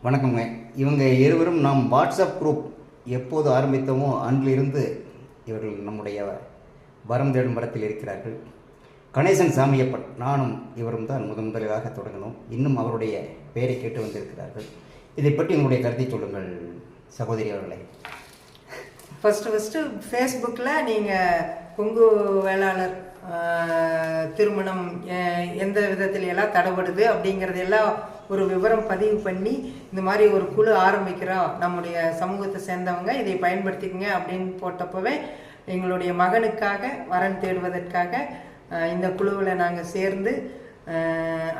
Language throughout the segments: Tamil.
வணக்கங்க. இவங்க இருவரும் நாம் வாட்ஸ்அப் குரூப் எப்போது ஆரம்பித்தோமோ அன்றிலிருந்து இவர்கள் நம்முடைய வரம் தேடும் படத்தில் இருக்கிறார்கள். கணேசன் சாமியப்பன் நானும் இவரும் தான் முதலாக தொடங்கினோம். இன்னும் அவருடைய பெயரை கேட்டு வந்திருக்கிறார்கள். இதை பற்றி உங்களுடைய கருத்தை சொல்லுங்கள் சகோதரி அவர்களை. ஃபஸ்ட்டு ஃபேஸ்புக்கில் நீங்கள் கொங்கு வேளாளர் திருமணம் எந்த விதத்துல எல்லாம் தடைபடுது அப்படிங்கிறதெல்லாம் ஒரு விவரம் பதிவு பண்ணி இந்த மாதிரி ஒரு குழு ஆரம்பிக்கிறோம், நம்முடைய சமூகத்தை சேர்ந்தவங்க இதை பயன்படுத்திக்கங்க அப்படின்னு போட்டப்பவே எங்களுடைய மகனுக்காக வரன் தேடுவதற்காக இந்த குழுவில் நாங்கள் சேர்ந்து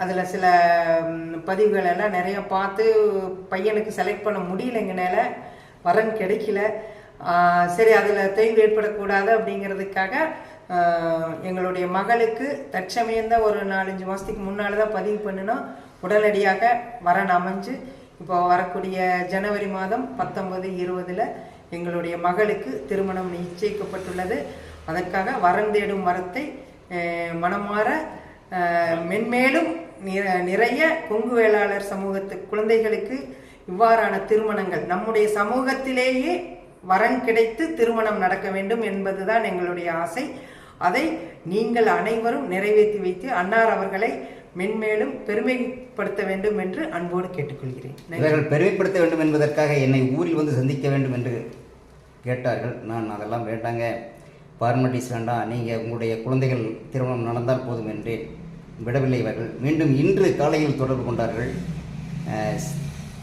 அதில் சில பதிவுகள் எல்லாம் நிறைய பார்த்து பையனுக்கு செலக்ட் பண்ண முடியல, எங்கனால வரன் கிடைக்கல. சரி, அதில் தொய்வு ஏற்படக்கூடாது அப்படிங்கிறதுக்காக எங்களுடைய மகளுக்கு தற்சமயம்தான் ஒரு 4-5 மாதத்துக்கு முன்னால் தான் பதிவு பண்ணினோம். உடனடியாக வரன் அமைஞ்சு இப்போ வரக்கூடிய ஜனவரி மாதம் 19-20 எங்களுடைய மகளுக்கு திருமணம் நிச்சயிக்கப்பட்டுள்ளது. அதற்காக வரன் தேடும் வரத்தை மனமாற மென்மேலும் நிறைய கொங்கு வேளாளர் சமூகத்து குழந்தைகளுக்கு இவ்வாறான திருமணங்கள் நம்முடைய சமூகத்திலேயே வரன் கிடைத்து திருமணம் நடக்க வேண்டும் என்பதுதான் எங்களுடைய ஆசை. அதை நீங்கள் அனைவரும் நிறைவேற்றி வைத்து அன்னார் அவர்களை மென்மேலும் பெருமைப்படுத்த வேண்டும் என்று அன்போடு கேட்டுக்கொள்கிறேன். இவர்கள் பெருமைப்படுத்த வேண்டும் என்பதற்காக என்னை ஊரில் வந்து சந்திக்க வேண்டும் என்று கேட்டார்கள். நான் அதெல்லாம் வேண்டாங்க, ஃபார்மாலிட்டிஸ் வேண்டாம், நீங்கள் உங்களுடைய குழந்தைகள் திருமணம் நடந்தால் போதும் என்றேன். விடவில்லை. இவர்கள் மீண்டும் இன்று காலையில் தொடர்பு கொண்டார்கள்.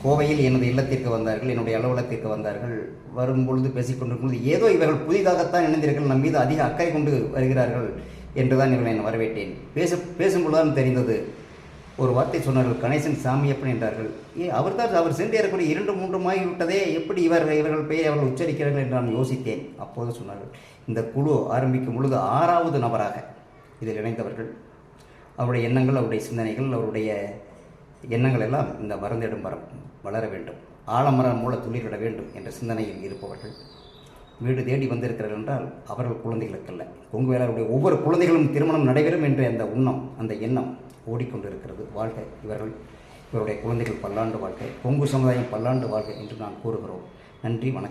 கோவையில் எனது இல்லத்திற்கு வந்தார்கள், என்னுடைய அலுவலகத்திற்கு வந்தார்கள். வரும்பொழுது பேசிக்கொண்டிருக்கும் பொழுது ஏதோ இவர்கள் புதிதாகத்தான் இணைந்தீர்கள், நம் மீது அதிக அக்கறை கொண்டு வருகிறார்கள் என்றுதான் இவர்கள் என்னை வரவேற்றேன். பேசும்பொழுதுதான் தெரிந்தது. ஒரு வார்த்தை சொன்னார்கள், கணேசன் சாமியப்பன் என்றார்கள். அவர் சென்று ஏறக்கூடிய 2-3 ஆகிவிட்டதே, எப்படி இவர்கள் பெயரை அவர்கள் உச்சரிக்கிறார்கள் என்று நான் யோசித்தேன். அப்போது சொன்னார்கள், இந்த குழு ஆரம்பிக்கும் பொழுது 6வது நபராக இதில் இணைந்தவர்கள். அவருடைய எண்ணங்கள், அவருடைய சிந்தனைகள், அவருடைய எண்ணங்கள் எல்லாம் இந்த மறந்திடும் மரம் வளர வேண்டும், ஆலமரம் மூல துளிரிட வேண்டும் என்ற சிந்தனையில் இருப்பவர்கள் வீடு தேடி வந்திருக்கிறார்கள் என்றால் அவர்கள் குழந்தைகளுக்கல்ல, கொங்கு வேளாளருடைய ஒவ்வொரு குழந்தைகளும் திருமணம் நடைபெறும் என்ற அந்த எண்ணம் ஓடிக்கொண்டிருக்கிறது. வாழ்க இவருடைய குழந்தைகள் பல்லாண்டு வாழ்க்கை, கொங்கு சமுதாயம் பல்லாண்டு வாழ்க்கை என்று நான் கூறுகிறோம். நன்றி, வணக்கம்.